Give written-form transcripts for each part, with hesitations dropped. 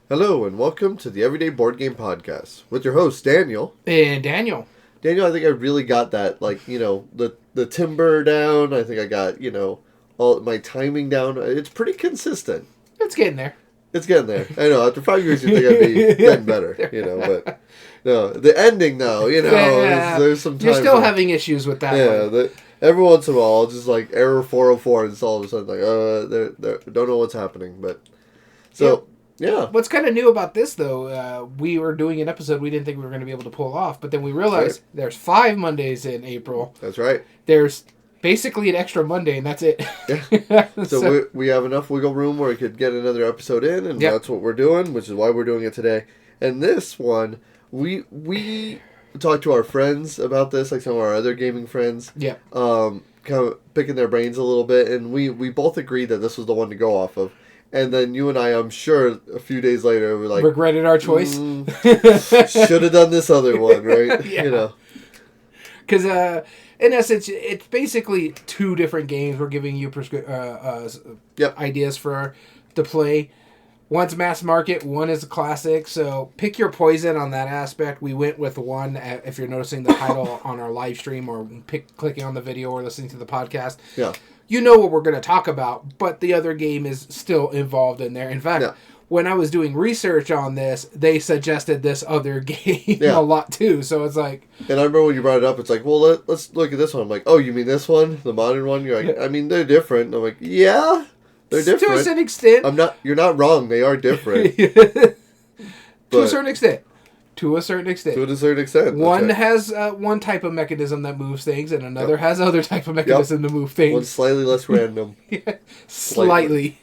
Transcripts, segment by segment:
Hello and welcome to the Everyday Board Game Podcast with your host Daniel. And Daniel. Daniel, I think I really got that, the timber down. I think I got, all my timing down. It's pretty consistent. It's getting there. It's getting there. I know. After 5 years, you think I'd be getting better, but no, the ending though, there's some time. You're still having issues with that one. Every once in a while, just like error 404, and it's all of a sudden like, don't know what's happening, but so. Yeah. What's kind of new about this, though, we were doing an episode we didn't think we were going to be able to pull off, but then we realized there's 5 Mondays in April. That's right. There's basically an extra Monday, and that's it. Yeah. So we have enough wiggle room where we could get another episode in, and that's what we're doing, which is why we're doing it today. And this one, we talked to our friends about this, like some of our other gaming friends. Yeah. Kind of picking their brains a little bit, and we both agreed that this was the one to go off of. And then you and I, I'm sure, a few days later, were like... regretted our choice? Should have done this other one, right? Yeah. Because, in essence, it's basically 2 different games. We're giving you ideas to play. One's mass market, one is a classic. So pick your poison on that aspect. We went with one, if you're noticing the title on our live stream or clicking on the video or listening to the podcast. Yeah. You know what we're going to talk about, but the other game is still involved in there. In fact, when I was doing research on this, they suggested this other game a lot too. So it's like... And I remember when you brought it up, it's like, well, let's look at this one. I'm like, oh, you mean this one? The modern one? You're like, I mean, they're different. I'm like, yeah, they're different. To a certain extent. You're not wrong. They are different. To a certain extent. To a certain extent. One has one type of mechanism that moves things, and another has other type of mechanism to move things. One's slightly less random. Slightly.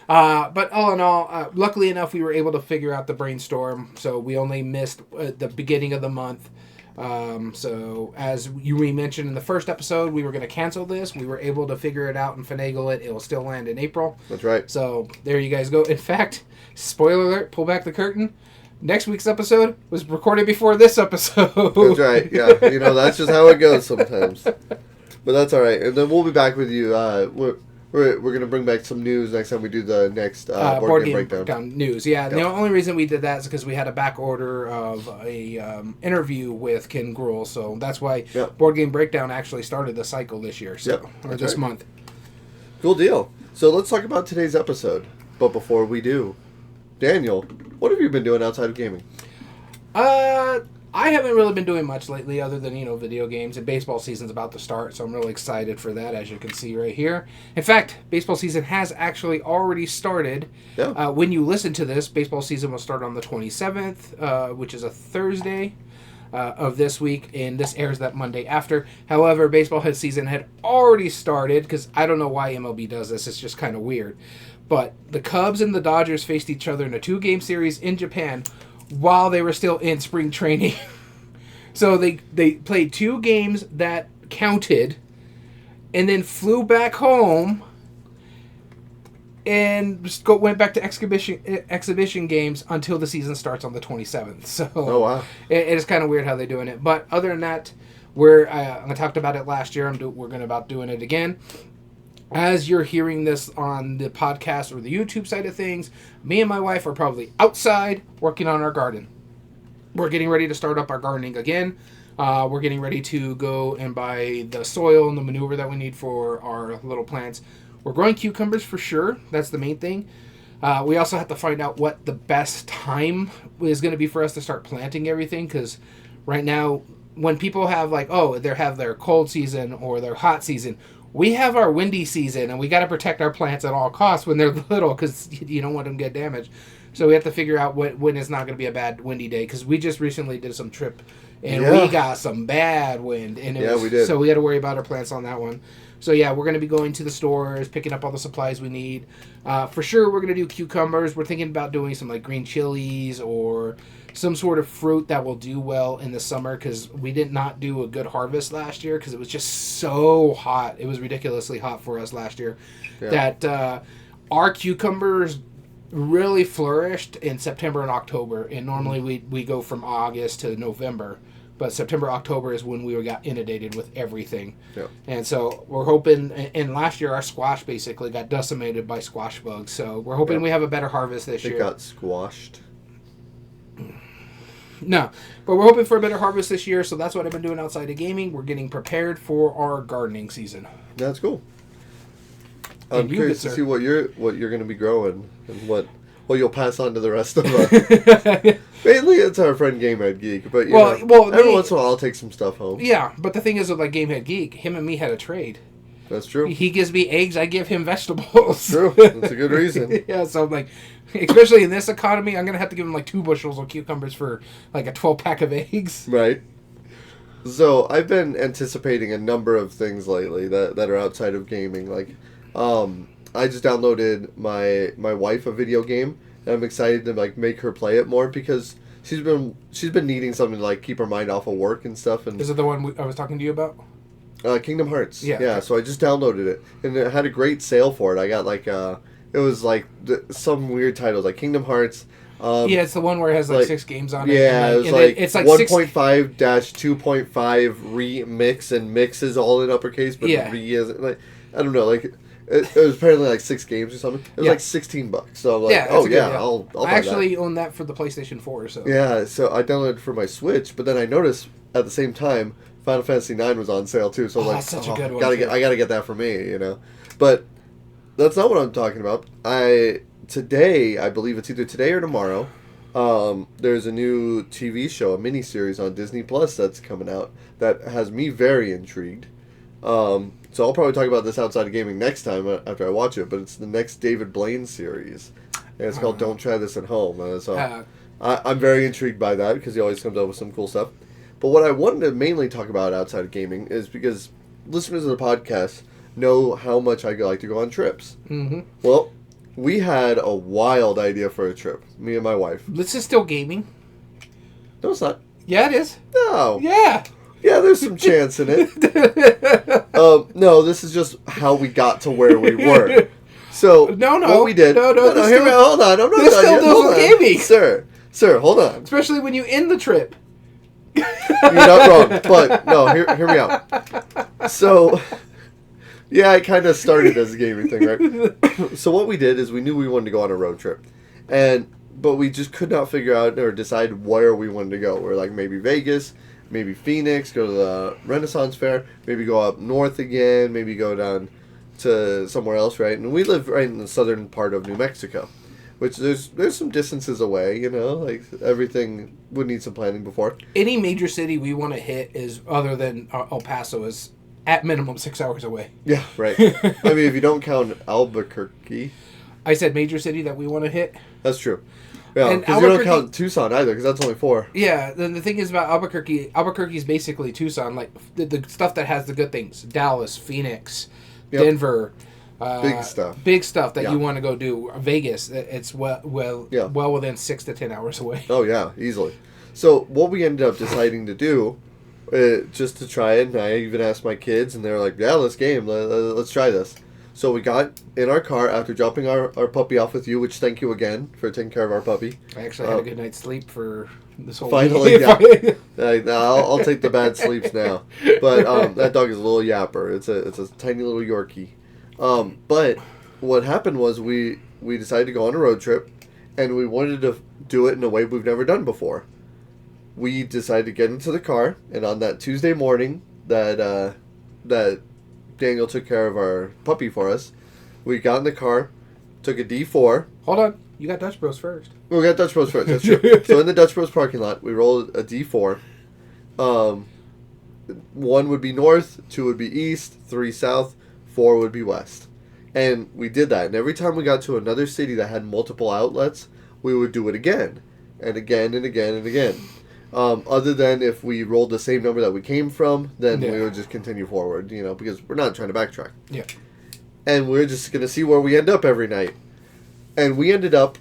But all in all, luckily enough, we were able to figure out the brainstorm, so we only missed the beginning of the month. So as you mentioned in the first episode, we were going to cancel this. We were able to figure it out and finagle it. It will still land in April. That's right. So there you guys go. In fact, spoiler alert, pull back the curtain. Next week's episode was recorded before this episode. That's right. Yeah, that's just how it goes sometimes. But that's all right. And then we'll be back with you. We're gonna bring back some news next time we do the next board game breakdown news. Yeah. The only reason we did that is because we had a back order of a interview with Ken Gruhl, so that's why Board Game Breakdown actually started the cycle this year, or this month. Cool deal. So let's talk about today's episode. But before we do, Daniel, what have you been doing outside of gaming? I haven't really been doing much lately other than, video games. And baseball season's about to start, so I'm really excited for that, as you can see right here. In fact, baseball season has actually already started. Yeah. When you listen to this, baseball season will start on the 27th, which is a Thursday of this week, and this airs that Monday after. However, baseball season had already started, because I don't know why MLB does this. It's just kind of weird. But the Cubs and the Dodgers faced each other in a 2-game series in Japan while they were still in spring training. So they played 2 games that counted and then flew back home and just went back to exhibition games until the season starts on the 27th. So it is kind of weird how they're doing it. But other than that, I talked about it last year. We're going about doing it again. As you're hearing this on the podcast or the YouTube side of things, me and my wife are probably outside working on our garden. We're getting ready to start up our gardening again. We're getting ready to go and buy the soil and the manure that we need for our little plants. We're growing cucumbers for sure. That's the main thing. We also have to find out what the best time is going to be for us to start planting everything, because right now, when people have they have their cold season or their hot season, we have our windy season, and we got to protect our plants at all costs when they're little, because you don't want them to get damaged. So we have to figure out when is not going to be a bad windy day, because we just recently did some trip, and we got some bad wind. And we did. So we got to worry about our plants on that one. So we're going to be going to the stores, picking up all the supplies we need. For sure, we're going to do cucumbers. We're thinking about doing some green chilies or some sort of fruit that will do well in the summer, because we did not do a good harvest last year because it was just so hot. It was ridiculously hot for us last year that our cucumbers really flourished in September and October, and normally we go from August to November. But September, October is when we got inundated with everything. Yep. And so we're hoping, and last year our squash basically got decimated by squash bugs. So we're hoping we have a better harvest this year. It got squashed. No, but we're hoping for a better harvest this year, so that's what I've been doing outside of gaming. We're getting prepared for our gardening season. That's cool. I'm curious to see what you're going to be growing and what you'll pass on to the rest of us. Mainly, it's our friend Gamehead Geek, but every once in a while I'll take some stuff home. Yeah, but the thing is with like Gamehead Geek, him and me had a trade. That's true. He gives me eggs, I give him vegetables. True. That's a good reason. Yeah, so I'm like, especially in this economy, I'm going to have to give him like 2 bushels of cucumbers for like a 12-pack of eggs. Right. So I've been anticipating a number of things lately that are outside of gaming. Like, I just downloaded my wife a video game, and I'm excited to like make her play it more because she's been needing something to like keep her mind off of work and stuff. And is it the one I was talking to you about? Kingdom Hearts. Yeah. Yeah. So I just downloaded it, and it had a great sale for it. I got like it was like some weird titles like Kingdom Hearts. Yeah, it's the one where it has like 6 games on it. Yeah, it was like it's like 1.5-2.5 remix and mixes all in uppercase, but re isn't like I don't know like. It was apparently like 6 games or something. It was like $16. So I'm like, I'll buy I actually own that for the PlayStation 4. So yeah, so I downloaded it for my Switch, but then I noticed at the same time Final Fantasy IX was on sale too. So I was like, that's such a good one. I gotta get that for me, you know. But that's not what I'm talking about. Today, I believe it's either today or tomorrow. There's a new TV show, a miniseries on Disney Plus that's coming out that has me very intrigued. So I'll probably talk about this outside of gaming next time after I watch it, but it's the next David Blaine series. And it's called Don't Try This at Home. So I'm very intrigued by that because he always comes up with some cool stuff. But what I wanted to mainly talk about outside of gaming is because listeners of the podcast know how much I like to go on trips. Mm-hmm. Well, we had a wild idea for a trip, me and my wife. This is still gaming. No, it's not. Yeah, it is. No. Yeah. Yeah, there's some chance in it. No, this is just how we got to where we were. So, what we did... No, hear me out. Hold on. I'm not this done still deals with gaming. Sir, hold on. Especially when you end the trip. You're not wrong, but no, hear me out. So, yeah, it kind of started as a gaming thing, right? So what we did is we knew we wanted to go on a road trip, but we just could not figure out or decide where we wanted to go. We're like, maybe Vegas, maybe Phoenix, go to the Renaissance Fair, maybe go up north again, maybe go down to somewhere else, right? And we live right in the southern part of New Mexico, which there's some distances away, you know, like everything would need some planning before. Any major city we want to hit is, other than El Paso, is at minimum 6 hours away. Yeah, right. I mean, if you don't count Albuquerque. I said major city that we want to hit. That's true. Yeah, because you don't count Tucson either, because that's only 4. Yeah, then the thing is about Albuquerque is basically Tucson, like the stuff that has the good things. Dallas, Phoenix, Denver. Big stuff that you want to go do. Vegas, it's well within 6 to 10 hours away. Oh yeah, easily. So what we ended up deciding to do, just to try it, and I even asked my kids, and they were like, "Yeah, let's try this." So we got in our car after dropping our puppy off with you, which thank you again for taking care of our puppy. I actually had a good night's sleep for this whole finally, week. I'll take the bad sleeps now. But that dog is a little yapper. It's a tiny little Yorkie. But what happened was we decided to go on a road trip, and we wanted to do it in a way we've never done before. We decided to get into the car, and on that Tuesday morning that Daniel took care of our puppy for us, we got in the car, took a D4. Hold on. You got Dutch Bros first. We got Dutch Bros first, that's true. So in the Dutch Bros parking lot, we rolled a D4. 1 would be north, 2 would be east, 3 south, 4 would be west. And we did that. And every time we got to another city that had multiple outlets, we would do it again. And again and again and again. Other than if we rolled the same number that we came from, then we would just continue forward, you know, because we're not trying to backtrack. Yeah. And we're just going to see where we end up every night. And we ended up,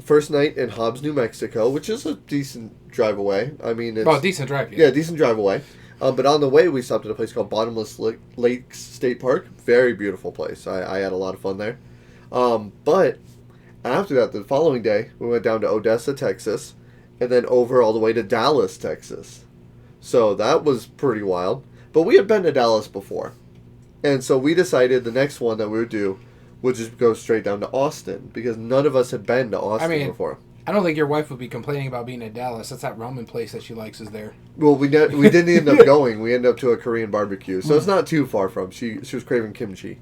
first night in Hobbs, New Mexico, which is a decent drive away. I mean, it's... decent drive, yeah. Yeah, decent drive away. But on the way, we stopped at a place called Bottomless Lakes State Park. Very beautiful place. I had a lot of fun there. But after that, the following day, we went down to Odessa, Texas, and then over all the way to Dallas, Texas. So that was pretty wild. But we had been to Dallas before. And so we decided the next one that we would do would just go straight down to Austin, because none of us had been to Austin before. I don't think your wife would be complaining about being in Dallas. That's that ramen place that she likes is there. Well, we didn't end up going. We ended up to a Korean barbecue, so it's not too far from. She was craving kimchi,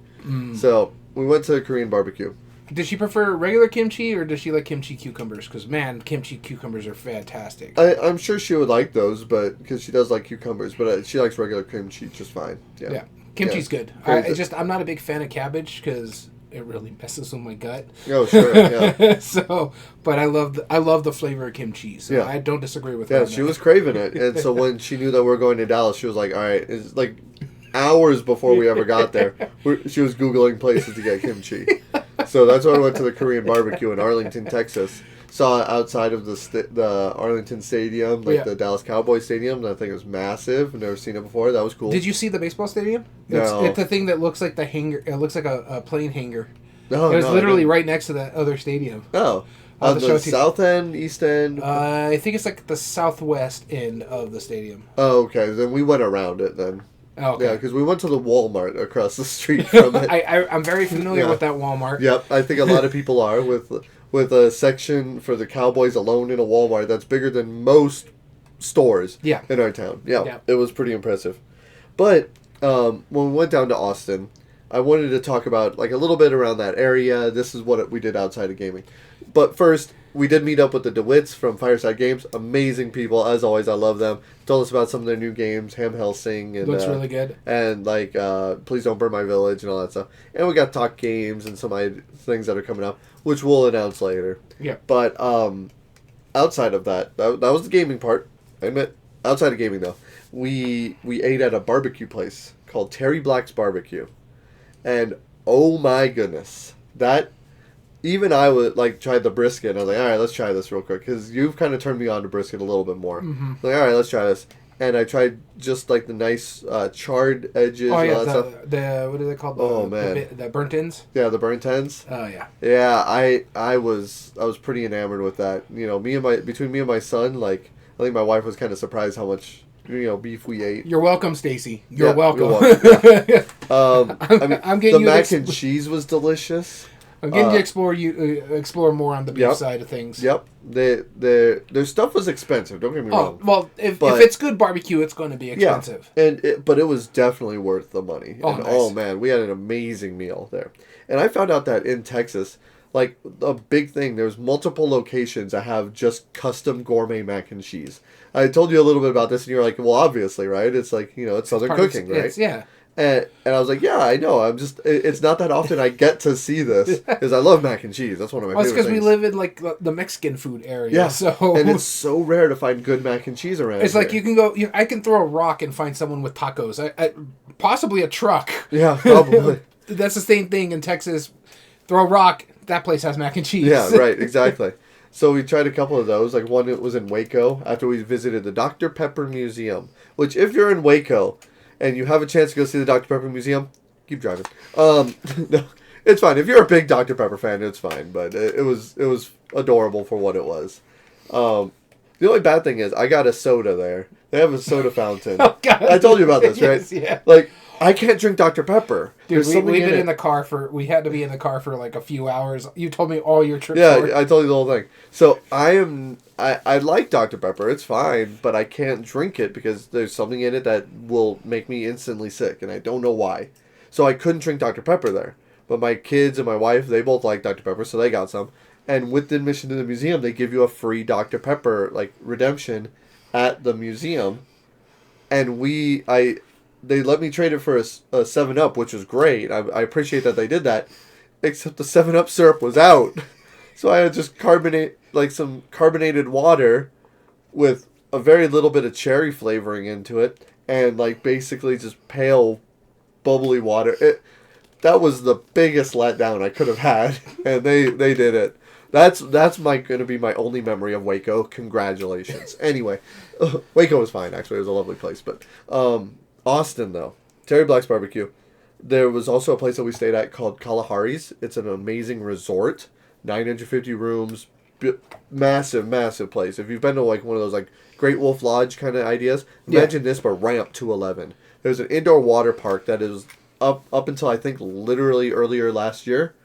so we went to a Korean barbecue. Does she prefer regular kimchi or does she like kimchi cucumbers? Because, man, kimchi cucumbers are fantastic. I'm sure she would like those, but because she does like cucumbers, but she likes regular kimchi just fine. Yeah. Kimchi's good. I'm not a big fan of cabbage because it really messes with my gut. Oh, sure, yeah. But I love the flavor of kimchi, so I don't disagree with her. Yeah, she was craving it, and so when she knew that we were going to Dallas, she was like, all right, it's like hours before we ever got there, she was Googling places to get kimchi. So that's why I went to the Korean barbecue in Arlington, Texas. Saw it outside of the Arlington Stadium, the Dallas Cowboys Stadium. I think it was massive. I've never seen it before. That was cool. Did you see the baseball stadium? No. It's the thing that looks like the hangar. It looks like a plane hangar. No, it was literally right next to that other stadium. Oh. On the south end, east end? I think it's like the southwest end of the stadium. Oh, okay. Then we went around it then. Oh, okay. Yeah, because we went to the Walmart across the street from it. I'm very familiar with that Walmart. Yep, I think a lot of people are with a section for the Cowboys alone in a Walmart that's bigger than most stores in our town. Yeah, it was pretty impressive. But when we went down to Austin, I wanted to talk about like a little bit around that area. This is what we did outside of gaming. But first, we did meet up with the DeWitts from Fireside Games. Amazing people, as always. I love them. Told us about some of their new games, Ham Helsing. And, looks really good. And like Please Don't Burn My Village and all that stuff. And we got talk games and some things that are coming up, which we'll announce later. Yeah. But outside of that was the gaming part. I admit, outside of gaming though, we ate at a barbecue place called Terry Black's Barbecue. And oh my goodness, that... Even I would like tried the brisket. And I was like, all right, let's try this real quick because you've kind of turned me on to brisket a little bit more. Mm-hmm. Like, all right, let's try this. And I tried just like the nice charred edges. Oh yeah, and all that stuff. What are they called? The burnt ends. Yeah, the burnt ends. Oh yeah. Yeah, I was pretty enamored with that. You know, between me and my son, like I think my wife was kind of surprised how much beef we ate. You're welcome, Stacy. You're welcome. Yeah. I'm getting the mac and cheese was delicious. I'm getting to explore more on the beef side of things. Yep. Their stuff was expensive, don't get me wrong. Well, if it's good barbecue, it's going to be expensive. Yeah, but it was definitely worth the money. Oh, and, nice. Oh, man, we had an amazing meal there. And I found out that in Texas, like, a big thing, there's multiple locations that have just custom gourmet mac and cheese. I told you a little bit about this, and you're like, well, obviously, right? It's like, it's Southern cooking, right? Yeah. And I was like, yeah, I know. It's not that often I get to see this because I love mac and cheese. That's one of my favorite things. It's because we live in like the Mexican food area. Yeah. So and it's so rare to find good mac and cheese around. It's like you can go. I can throw a rock and find someone with tacos. Possibly a truck. Yeah, probably. That's the same thing in Texas. Throw a rock. That place has mac and cheese. Yeah, right. Exactly. So we tried a couple of those. Like one that was in Waco after we visited the Dr. Pepper Museum. Which, if you're in Waco and you have a chance to go see the Dr. Pepper Museum, keep driving. No, it's fine. If you're a big Dr. Pepper fan, it's fine. But it was adorable for what it was. The only bad thing is I got a soda there. They have a soda fountain. Oh, God. I told you about this, right? Yes, yeah. Like, I can't drink Dr. Pepper. Dude, we've been in the car we had to be in the car for like a few hours. You told me all your trips. Yeah, I told you the whole thing. So I like Dr. Pepper. It's fine, but I can't drink it because there's something in it that will make me instantly sick, and I don't know why. So I couldn't drink Dr. Pepper there. But my kids and my wife, they both like Dr. Pepper, so they got some. And with the admission to the museum, they give you a free Dr. Pepper redemption at the museum. And they let me trade it for a 7-Up, which was great. I appreciate that they did that. Except the 7-Up syrup was out. So I had just some carbonated water with a very little bit of cherry flavoring into it. And basically just pale, bubbly water. That was the biggest letdown I could have had. And they did it. That's going to be my only memory of Waco. Congratulations. Anyway, Waco was fine, actually. It was a lovely place. But Austin, though. Terry Black's Barbecue. There was also a place that we stayed at called Kalahari's. It's an amazing resort. 950 rooms. Massive, massive place. If you've been to one of those Great Wolf Lodge kind of ideas, imagine this, but ramped to 11. There's an indoor water park that is up until I think literally earlier last year.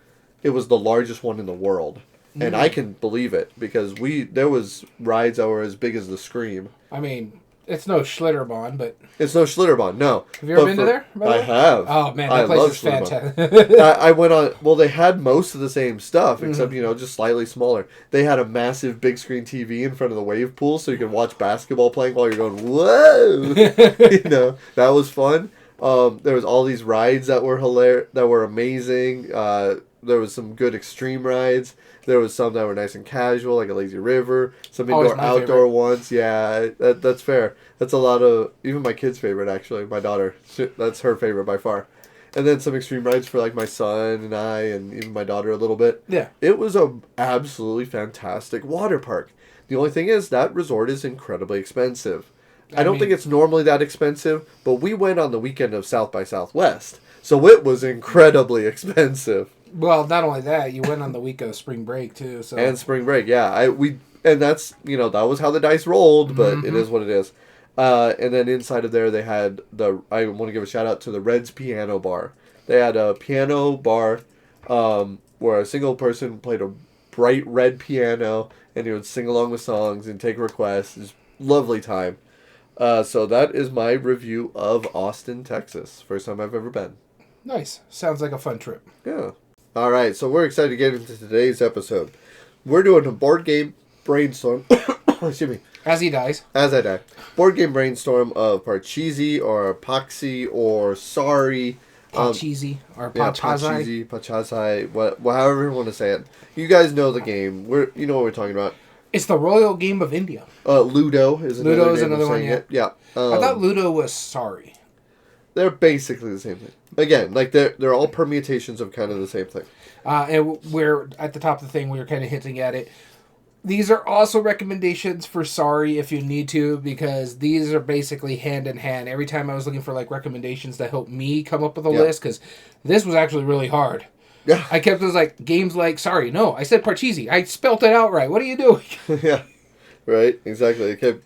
It was the largest one in the world. And I can believe it because there was rides that were as big as the Scream. I mean, it's no Schlitterbahn, but... It's no Schlitterbahn, no. Have you ever been to there? I have. Oh, man, that place is fantastic. I went on... Well, they had most of the same stuff, except, just slightly smaller. They had a massive big screen TV in front of the wave pool, so you could watch basketball playing while you're going, whoa! That was fun. There was all these rides that were that were amazing. There was some good extreme rides. There was some that were nice and casual, like a lazy river. Some indoor-outdoor ones. Yeah, that's fair. That's a lot of... Even my kid's favorite, actually. My daughter. That's her favorite by far. And then some extreme rides for, like, my son and I, and even my daughter a little bit. Yeah. It was a absolutely fantastic water park. The only thing is, that resort is incredibly expensive. I don't think it's normally that expensive, but we went on the weekend of South by Southwest. So it was incredibly expensive. Well, not only that, you went on the week of spring break too. So and spring break, yeah. And that's that was how the dice rolled, but it is what it is. And then inside of there, they had I want to give a shout out to the Reds Piano Bar. They had a piano bar where a single person played a bright red piano, and he would sing along with songs and take requests. It's a lovely time. So that is my review of Austin, Texas. First time I've ever been. Nice. Sounds like a fun trip. Yeah. All right, so we're excited to get into today's episode. We're doing a board game brainstorm. Excuse me. As he dies. As I die. Board game brainstorm of Parcheesi or Paxi or Sorry. Parcheesi or Parcheesi. Parcheesi, however you want to say it. You guys know the game. You know what we're talking about. It's the Royal Game of India. Ludo is another one, yeah. Yeah. I thought Ludo was Sorry. They're basically the same thing. Again, like they're all permutations of kind of the same thing. And we're at the top of the thing. We were kind of hinting at it. These are also recommendations for Sorry if you need to, because these are basically hand in hand. Every time I was looking for like recommendations to help me come up with a list, because this was actually really hard. Yeah. I kept those like games like Sorry. No, I said Parcheesi. I spelt it out right. What are you doing? Yeah. Right. Exactly. It kept.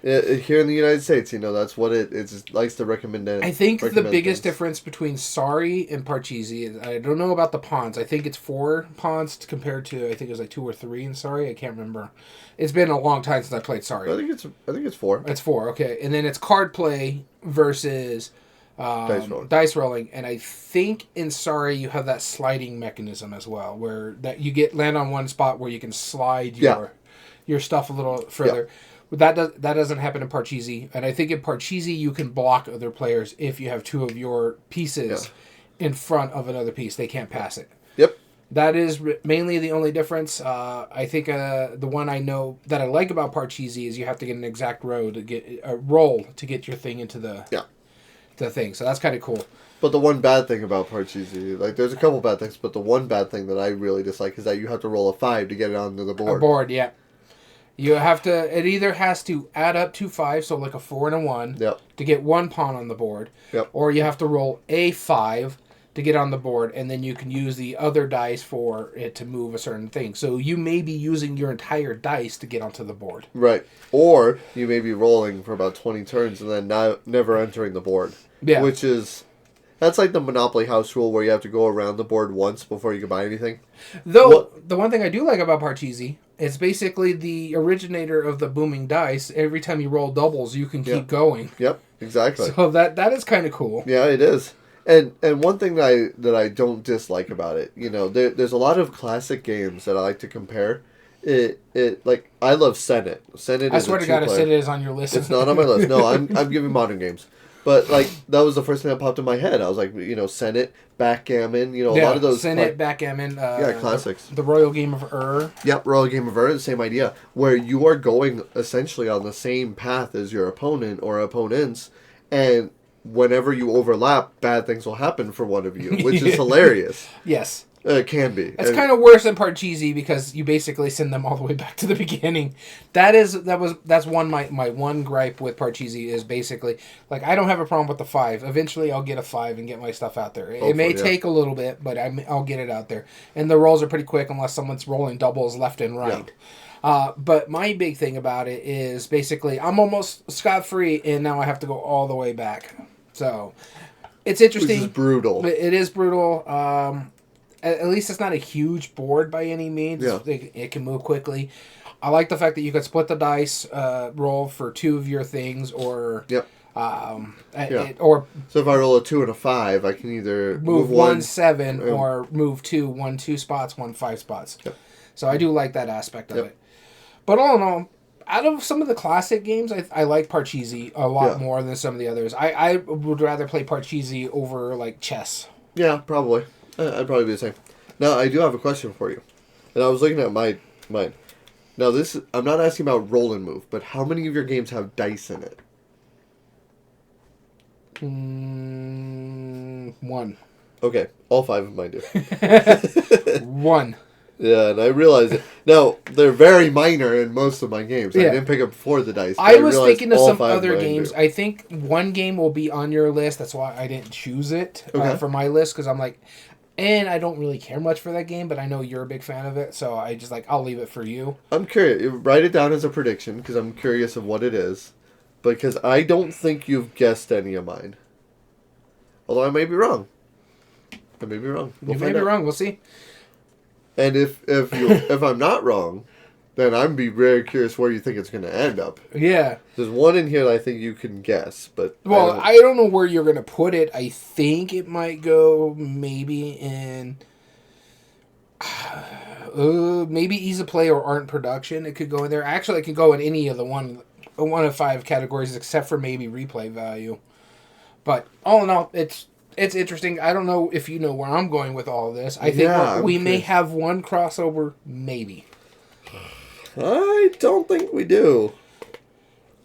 Here in the United States, that's what it just likes to recommend. I think the biggest difference between Sorry and Parcheesi is, I don't know about the pawns. I think it's 4 pawns compared to, I think it was like 2 or 3 in Sorry. I can't remember. It's been a long time since I played Sorry. I think it's 4. It's 4, okay. And then it's card play versus dice rolling. And I think in Sorry you have that sliding mechanism as well, where that you land on one spot where you can slide your stuff a little further. Yeah. That doesn't happen in Parcheesi, and I think in Parcheesi you can block other players if you have 2 of your pieces in front of another piece. They can't pass it. Yep. That is mainly the only difference. I think the one I know that I like about Parcheesi is you have to get an exact roll to get your thing into the thing. So that's kind of cool. But the one bad thing about Parcheesi, like there's a couple bad things, but the one bad thing that I really dislike is that you have to roll a 5 to get it onto the board. A board, yeah. You have to. It either has to add up to 5, so like a 4 and a 1, to get 1 pawn on the board, or you have to roll a 5 to get on the board, and then you can use the other dice for it to move a certain thing. So you may be using your entire dice to get onto the board. Right. Or you may be rolling for about 20 turns and then never entering the board. Yeah. Which is... That's like the Monopoly house rule where you have to go around the board once before you can buy anything. Though, the one thing I do like about Parcheesi, it's basically the originator of the booming dice. Every time you roll doubles, you can keep going. Yep, exactly. So that is kind of cool. Yeah, it is. And one thing that I don't dislike about it, there's a lot of classic games that I like to compare. Like I love Senate. Senate. I swear to God, if Senate is on your list, it's not on my list. No, I'm giving modern games. But, like, that was the first thing that popped in my head. I was like, Senate, backgammon, a lot of those... Senate, backgammon. Classics. The Royal Game-E-R. Yep, Royal Game-E-R, the same idea. Where you are going, essentially, on the same path as your opponent or opponents, and whenever you overlap, bad things will happen for one of you, which is hilarious. Yes. It can be. It's kind of worse than Parcheesi because you basically send them all the way back to the beginning. That's my one gripe with Parcheesi is basically like I don't have a problem with the 5. Eventually, I'll get a 5 and get my stuff out there. Hopefully, it may take a little bit, but I'll get it out there. And the rolls are pretty quick unless someone's rolling doubles left and right. Yeah. But my big thing about it is basically I'm almost scot-free, and now I have to go all the way back. So it's interesting. Which is brutal. It is brutal. at least it's not a huge board by any means. Yeah. It can move quickly. I like the fact that you could split the dice roll for 2 of your things, or Yep. Or so if I roll a 2 and a 5, I can either move 1 7 or move 2 1 2 spots, 1 5 spots. Yep. So I do like that aspect of it. But all in all, out of some of the classic games, I like Parcheesi a lot more than some of the others. I would rather play Parcheesi over like chess. Yeah, probably. I'd probably be the same. Now I do have a question for you, and I was looking at mine. Now I'm not asking about roll and move, but how many of your games have dice in it? 1. Okay, all 5 of mine do. 1. Yeah, and I realize it. Now, they're very minor in most of my games. I didn't pick up 4 of the dice. I was thinking of some other games. I think one game will be on your list. That's why I didn't choose it for my list, because I'm like, and I don't really care much for that game, but I know you're a big fan of it, so I just I'll leave it for you. I'm curious. Write it down as a prediction, because I'm curious of what it is. Because I don't think you've guessed any of mine. Although I may be wrong. I may be wrong. You may be wrong. We'll see. And if I'm not wrong, then I'm be very curious where you think it's going to end up. Yeah. There's one in here that I think you can guess, but I don't know where you're going to put it. I think it might go maybe in maybe ease of play or art and production. It could go in there. Actually, it could go in any of the one of 5 categories except for maybe replay value. But all in all, it's interesting. I don't know if you know where I'm going with all of this. I think we may have one crossover, maybe. I don't think we do.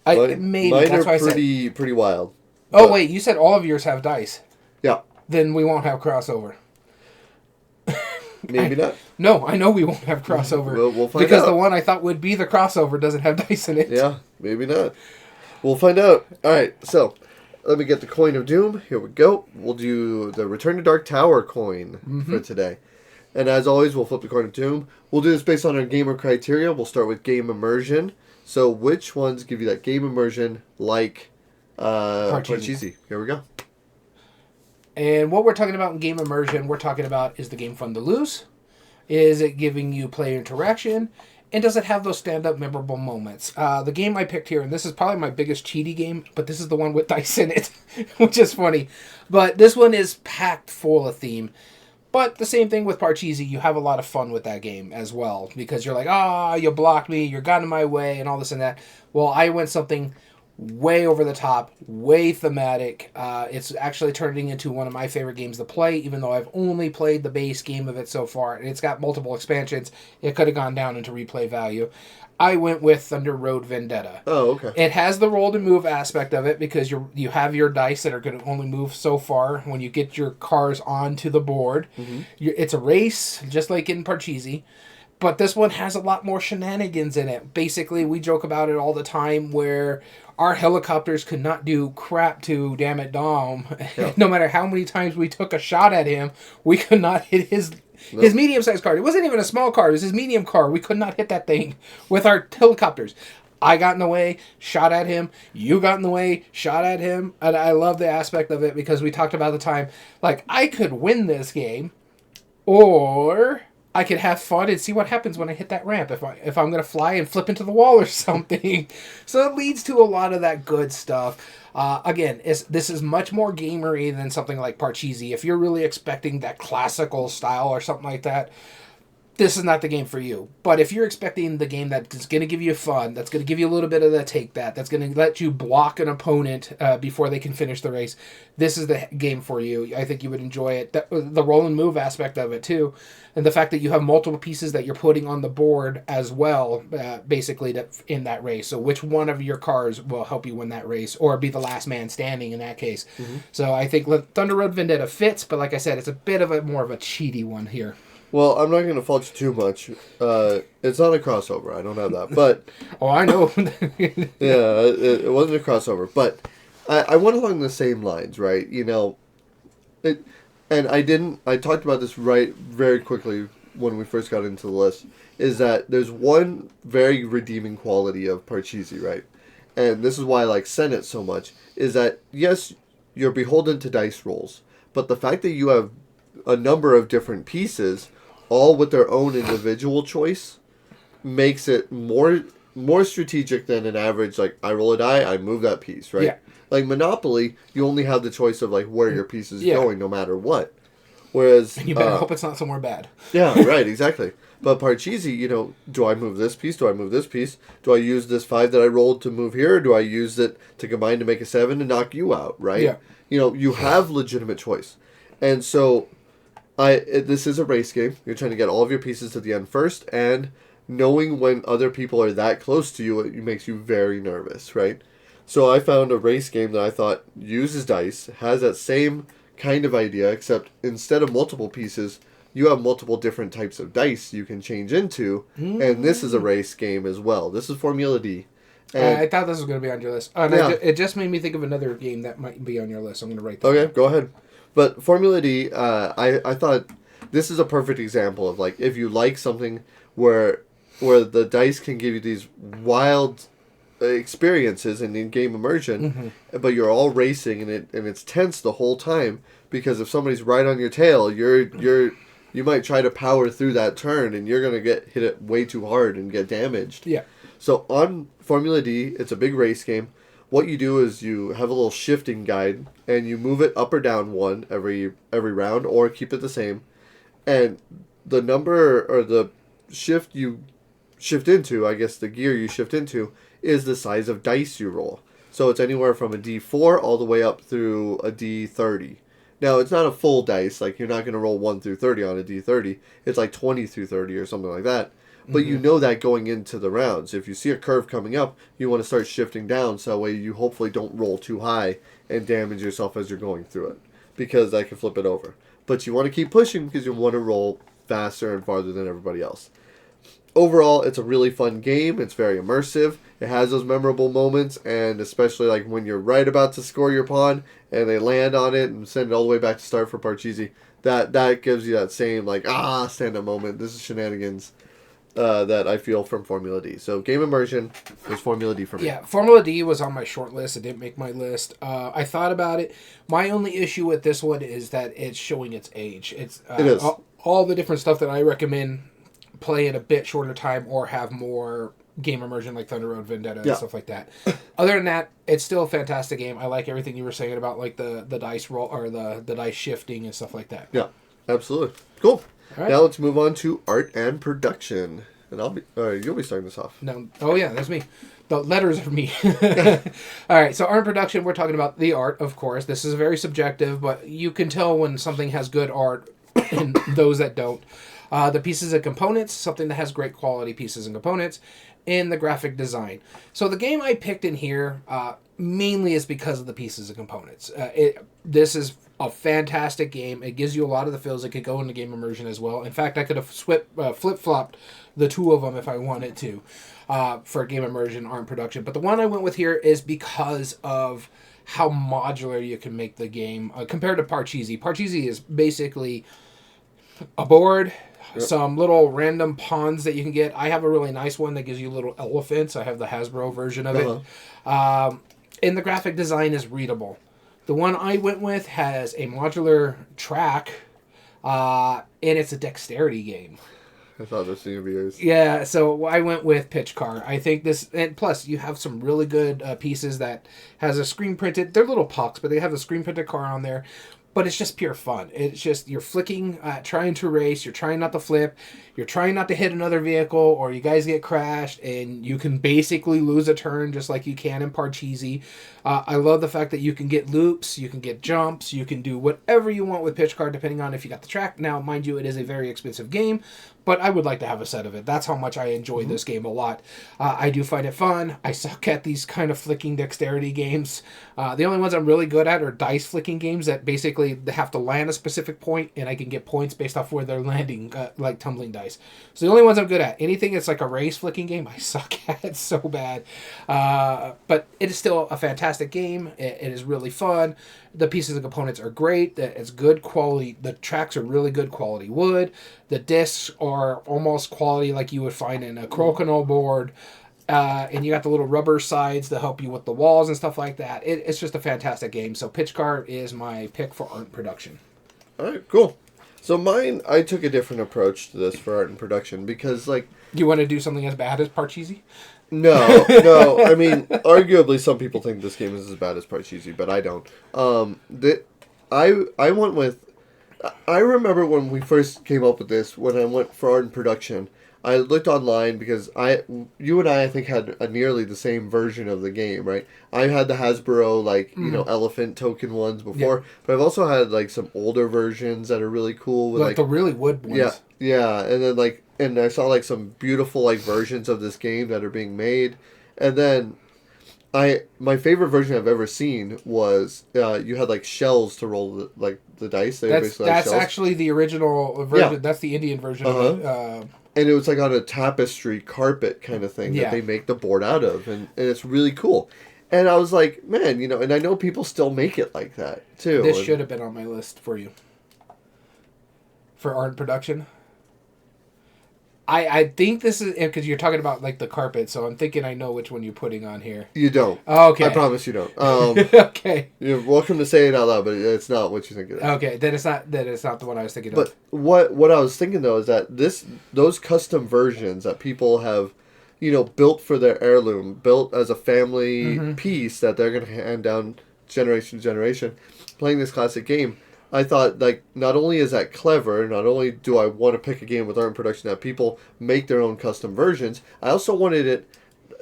Maybe. Mine That's are why I said pretty wild. Oh, wait, you said all of yours have dice. Yeah. Then we won't have crossover. Maybe not. No, I know we won't have crossover. We'll find out. Because the one I thought would be the crossover doesn't have dice in it. Yeah, maybe not. We'll find out. All right, so let me get the Coin of Doom. Here we go. We'll do the Return to Dark Tower coin for today. And as always, we'll flip the Coin of Doom. We'll do this based on our gamer criteria. We'll start with game immersion. So which ones give you that game immersion like Parcheesi? Here we go. And what we're talking about in game immersion, we're talking about, is the game fun to lose? Is it giving you player interaction? And does it have those stand-up memorable moments? The game I picked here, and this is probably my biggest cheaty game, but this is the one with dice in it, which is funny. But this one is packed full of theme. But the same thing with Parcheesi, you have a lot of fun with that game as well, because you're like, you blocked me, you're got in my way, and all this and that. Well, I went something way over the top, way thematic. It's actually turning into one of my favorite games to play, even though I've only played the base game of it so far. And it's got multiple expansions. It could have gone down into replay value. I went with Thunder Road Vendetta. Oh, okay. It has the roll to move aspect of it because you have your dice that are going to only move so far when you get your cars onto the board. Mm-hmm. It's a race, just like in Parcheesi. But this one has a lot more shenanigans in it. Basically, we joke about it all the time where our helicopters could not do crap to G.A.M.E.R Dom. Yep. No matter how many times we took a shot at him, we could not hit his medium-sized car. It wasn't even a small car. It was his medium car. We could not hit that thing with our helicopters. I got in the way, shot at him. You got in the way, shot at him. And I love the aspect of it because we talked about the time, like, I could win this game, or I could have fun and see what happens when I hit that ramp if I'm going to fly and flip into the wall or something. So it leads to a lot of that good stuff. Again, this is much more gamery than something like Parcheesi. If you're really expecting that classical style or something like that, this is not the game for you. But if you're expecting the game that's going to give you fun, that's going to give you a little bit of the take that's going to let you block an opponent before they can finish the race, this is the game for you. I think you would enjoy it. The roll and move aspect of it too, and the fact that you have multiple pieces that you're putting on the board as well, basically in that race. So which one of your cars will help you win that race, or be the last man standing in that case. Mm-hmm. So I think Thunder Road Vendetta fits, but like I said, it's a bit of more of a cheaty one here. Well, I'm not going to fault you too much. It's not a crossover. I don't have that. But oh, I know. Yeah, it wasn't a crossover. But I went along the same lines, right? You know, and I talked about this very quickly when we first got into the list, is that there's one very redeeming quality of Parcheesi, right? And this is why I like Senate so much, is that, yes, you're beholden to dice rolls, but the fact that you have a number of different pieces, all with their own individual choice, makes it more strategic than an average, like, I roll a die, I move that piece, right? Yeah. Like Monopoly, you only have the choice of, like, where your piece is going no matter what. Whereas... And you better hope it's not somewhere bad. Yeah, right, exactly. But Parcheesi, you know, do I move this piece? Do I move this piece? Do I use this 5 that I rolled to move here? Or do I use it to combine to make a 7 to knock you out, right? Yeah. You know, you have legitimate choice. And so, this is a race game. You're trying to get all of your pieces to the end first, and knowing when other people are that close to you, it makes you very nervous, right? So I found a race game that I thought uses dice, has that same kind of idea, except instead of multiple pieces, you have multiple different types of dice you can change into, and this is a race game as well. This is Formula D. I thought this was going to be on your list. It just made me think of another game that might be on your list. I'm going to write that down. Go ahead. But Formula D, I thought this is a perfect example of, like, if you like something where the dice can give you these wild experiences and in-game immersion, but you're all racing and it's tense the whole time, because if somebody's right on your tail, you might try to power through that turn and you're going to get hit it way too hard and get damaged. Yeah. So on Formula D, it's a big race game. What you do is you have a little shifting guide and you move it up or down one every round, or keep it the same. And the number, or the shift you shift into, I guess the gear you shift into, is the size of dice you roll. So it's anywhere from a D4 all the way up through a D30. Now, it's not a full dice, like you're not going to roll 1 through 30 on a D30. It's like 20 through 30 or something like that. But you know that going into the rounds. If you see a curve coming up, you want to start shifting down, so that way you hopefully don't roll too high and damage yourself as you're going through it, because that can flip it over. But you want to keep pushing because you want to roll faster and farther than everybody else. Overall, it's a really fun game. It's very immersive. It has those memorable moments, and especially like when you're right about to score your pawn and they land on it and send it all the way back to start for Parcheesi, that gives you that same, like, stand-up moment. This is shenanigans that I feel from Formula D. So game immersion was Formula D for me. Yeah, Formula D was on my short list. It didn't make my list. I thought about it. My only issue with this one is that it's showing its age. It is. All the different stuff that I recommend play in a bit shorter time or have more game immersion, like Thunder Road Vendetta and stuff like that. Other than that, it's still a fantastic game. I like everything you were saying about, like, the dice roll, or the dice shifting and stuff like that. Yeah, absolutely. Cool. Right. Now let's move on to art and production. And you'll be starting this off. No, yeah, that's me. The letters are me. All right, so art and production, we're talking about the art, of course. This is very subjective, but you can tell when something has good art and those that don't. The pieces and components, something that has great quality pieces and components, and the graphic design. So the game I picked in here mainly is because of the pieces and components. This is a fantastic game. It gives you a lot of the feels. It could go into game immersion as well. In fact, I could have flip-flopped the two of them if I wanted to for game immersion, art and production. But the one I went with here is because of how modular you can make the game compared to Parcheesi. Parcheesi is basically a board, some little random pawns that you can get. I have a really nice one that gives you little elephants. I have the Hasbro version of it. And the graphic design is readable. The one I went with has a modular track, and it's a dexterity game. I thought this was going to be yours. Yeah, so I went with Pitch Car. I think this, and plus you have some really good pieces that has a screen printed, they're little pucks, but they have the screen printed car on there. But it's just pure fun. It's just, you're flicking, trying to race, you're trying not to flip, you're trying not to hit another vehicle, or you guys get crashed, and you can basically lose a turn just like you can in Parcheesi. I love the fact that you can get loops, you can get jumps, you can do whatever you want with Pitch Car, depending on if you got the track. Now, mind you, it is a very expensive game, but I would like to have a set of it. That's how much I enjoy this game a lot. I do find it fun. I suck at these kind of flicking dexterity games. The only ones I'm really good at are dice flicking games that basically they have to land a specific point, and I can get points based off where they're landing, like tumbling dice. So the only ones I'm good at. Anything that's like a race flicking game, I suck at so bad. But it is still a fantastic game. It is really fun. The pieces and components are great. It's good quality. The tracks are really good quality wood. The discs are almost quality like you would find in a crokinole board. And you got the little rubber sides to help you with the walls and stuff like that. It's just a fantastic game. So Pitch Car is my pick for art production. All right, cool. So mine, I took a different approach to this for art and production because, like... You want to do something as bad as Parcheesi? No. I mean, arguably some people think this game is as bad as Parcheesi, but I don't. I went with... I remember when we first came up with this, when I went for art and production, I looked online because you and I think, had nearly the same version of the game, right? I had the Hasbro, elephant token ones before, but I've also had, some older versions that are really cool. With, the really wood ones. Yeah, and then, and I saw, some beautiful, versions of this game that are being made, and then... my favorite version I've ever seen was you had shells to roll the dice. That's actually the original version. Yeah. That's the Indian version of it. And it was on a tapestry carpet kind of thing that they make the board out of, and it's really cool. And I was like, man, and I know people still make it like that too. This should have been on my list for you for art production. I think this is because you're talking about the carpet, so I'm thinking I know which one you're putting on here. You don't. Oh, okay. I promise you don't. Okay. You're welcome to say it out loud, but it's not what you think it is. Okay, then it's not the one I was thinking of. But what I was thinking though is that those custom versions that people have, built for their heirloom, built as a family piece that they're going to hand down generation to generation, playing this classic game. I thought, not only is that clever, not only do I want to pick a game with art and production that people make their own custom versions, I also wanted it...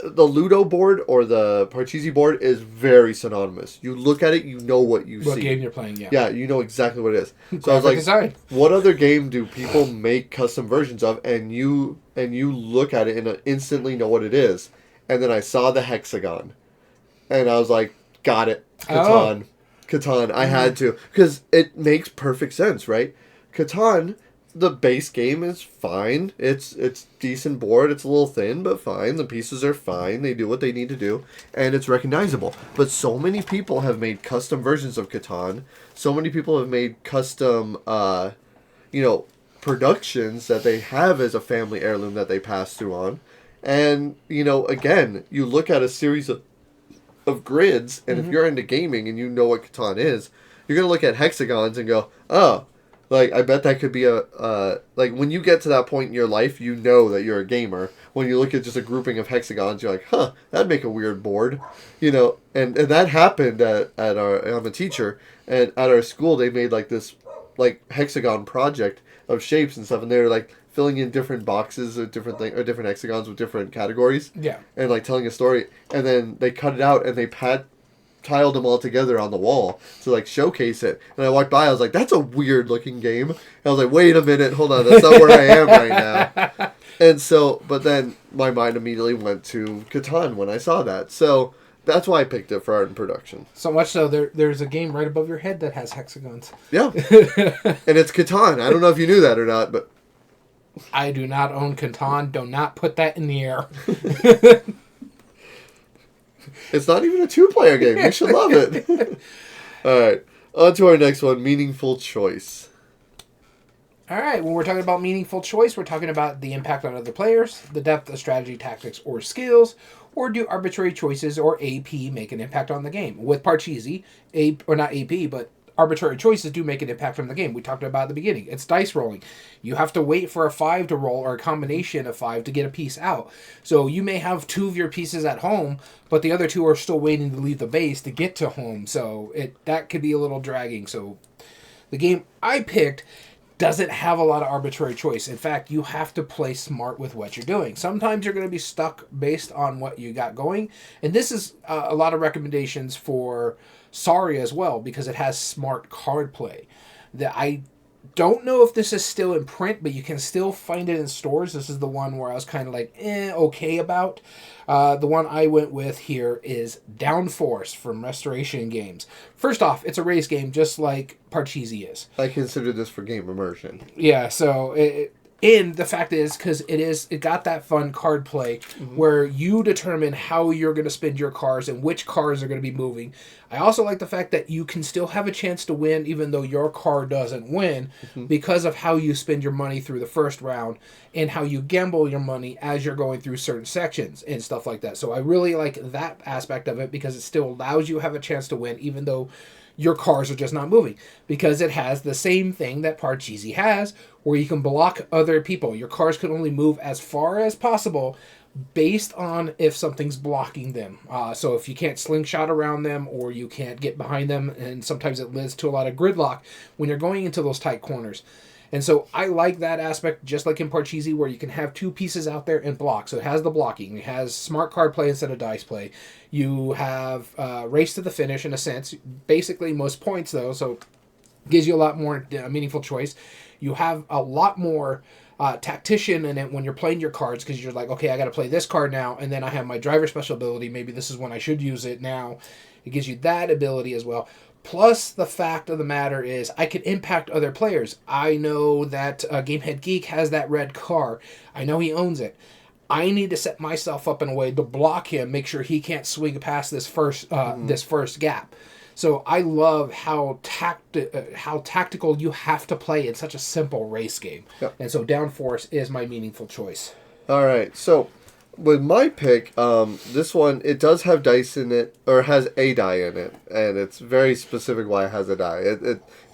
The Ludo board or the Parcheesi board is very synonymous. You look at it, you know what you see. What game you're playing, yeah. Yeah, you know exactly what it is. So I was like, design. What other game do people make custom versions of, and you look at it and instantly know what it is? And then I saw the hexagon, and I was like, got it. Catan. Catan, I had to, because it makes perfect sense, right? Catan, the base game is fine. It's decent board. It's a little thin, but fine. The pieces are fine. They do what they need to do, and it's recognizable. But so many people have made custom versions of Catan. So many people have made custom, productions that they have as a family heirloom that they pass through on. And, again, you look at a series of grids, and if you're into gaming and you know what Catan is, you're going to look at hexagons and go, oh, I bet that could be when you get to that point in your life, you know that you're a gamer. When you look at just a grouping of hexagons, you're like, huh, that'd make a weird board. And that happened I'm a teacher, and at our school, they made this hexagon project of shapes and stuff, and they were filling in different boxes or different hexagons with different categories. Yeah. And telling a story, and then they cut it out and they tiled them all together on the wall to showcase it. And I walked by, I was like, that's a weird looking game. And I was like, wait a minute, hold on, that's not where I am right now. And so, but then my mind immediately went to Catan when I saw that. So that's why I picked it for art and production. So much so, there's a game right above your head that has hexagons. Yeah. And it's Catan. I don't know if you knew that or not, but I do not own Catan. Do not put that in the air. It's not even a 2-player game. You should love it. All right. On to our next one, meaningful choice. All right. When we're talking about meaningful choice, we're talking about the impact on other players, the depth of strategy, tactics, or skills, or do arbitrary choices or AP make an impact on the game? With Parcheesi, not AP, but arbitrary choices do make an impact on the game. We talked about at the beginning. It's dice rolling. You have to wait for a 5 to roll or a combination of 5 to get a piece out. So you may have 2 of your pieces at home, but the other 2 are still waiting to leave the base to get to home. So that could be a little dragging. So the game I picked doesn't have a lot of arbitrary choice. In fact, you have to play smart with what you're doing. Sometimes you're going to be stuck based on what you got going. And this is a lot of recommendations for Sorry as well, because it has smart card play. I don't know if this is still in print, but you can still find it in stores. This is the one where I was kind of okay about. The one I went with here is Downforce from Restoration Games. First off, it's a race game just like Parcheesi is. I consider this for game immersion. Yeah, so and the fact is, because it got that fun card play where you determine how you're going to spend your cards and which cards are going to be moving. I also like the fact that you can still have a chance to win even though your card doesn't win because of how you spend your money through the first round and how you gamble your money as you're going through certain sections and stuff like that. So I really like that aspect of it because it still allows you to have a chance to win even though your cars are just not moving because it has the same thing that Parcheesi has, where you can block other people. Your cars can only move as far as possible based on if something's blocking them. So if you can't slingshot around them or you can't get behind them, and sometimes it leads to a lot of gridlock when you're going into those tight corners. And so I like that aspect, just like in Parcheesi, where you can have two pieces out there and block. So it has the blocking. It has smart card play instead of dice play. You have race to the finish, in a sense. Basically, most points, though, so gives you a lot more meaningful choice. You have a lot more tactician in it when you're playing your cards, because you're like, okay, I got to play this card now, and then I have my driver special ability. Maybe this is when I should use it now. It gives you that ability as well. Plus, the fact of the matter is, I can impact other players. I know that Gamehead Geek has that red car. I know he owns it. I need to set myself up in a way to block him, make sure he can't swing past this first gap. So I love how tactical you have to play in such a simple race game. Yep. And so Downforce is my meaningful choice. All right, so with my pick, this one, it does have dice in it, or has a die in it, and it's very specific why it has a die.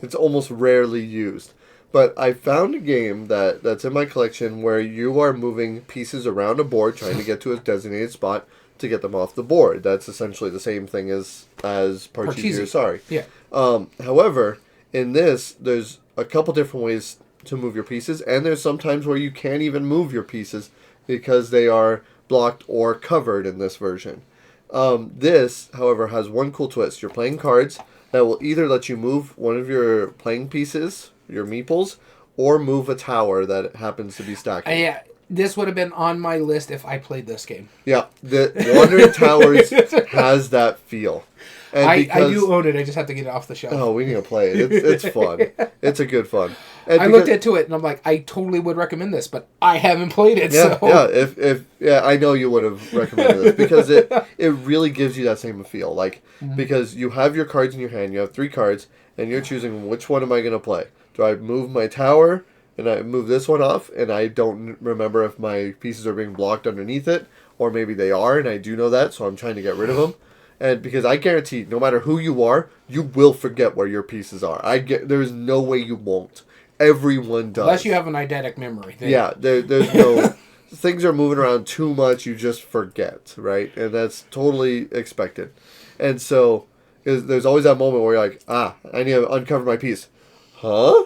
It's almost rarely used. But I found a game that's in my collection where you are moving pieces around a board trying to get to a designated spot to get them off the board. That's essentially the same thing as Parcheesi. Sorry. Yeah. However, in this, there's a couple different ways to move your pieces, and there's sometimes where you can't even move your pieces because they are blocked or covered in this version. This, however, has one cool twist. You're playing cards that will either let you move one of your playing pieces, your meeples, or move a tower that happens to be stacking. Yeah, this would have been on my list if I played this game. Yeah, the Wandering Towers has that feel. And I do own it. I just have to get it off the shelf. Oh, we need to play it. It's fun. It's a good fun. And I looked into it and I'm like, I totally would recommend this, but I haven't played it. Yeah, so. Yeah. I know you would have recommended this because it really gives you that same feel. Like because you have your cards in your hand, you have 3 cards, and you're choosing which one am I going to play. Do I move my tower and I move this one off, and I don't remember if my pieces are being blocked underneath it, or maybe they are, and I do know that, so I'm trying to get rid of them. And because I guarantee, no matter who you are, you will forget where your pieces are. There's no way you won't. Everyone does. Unless you have an eidetic memory. Yeah, there's no... things are moving around too much, you just forget, right? And that's totally expected. And so, there's always that moment where you're like, I need to uncover my piece. Huh?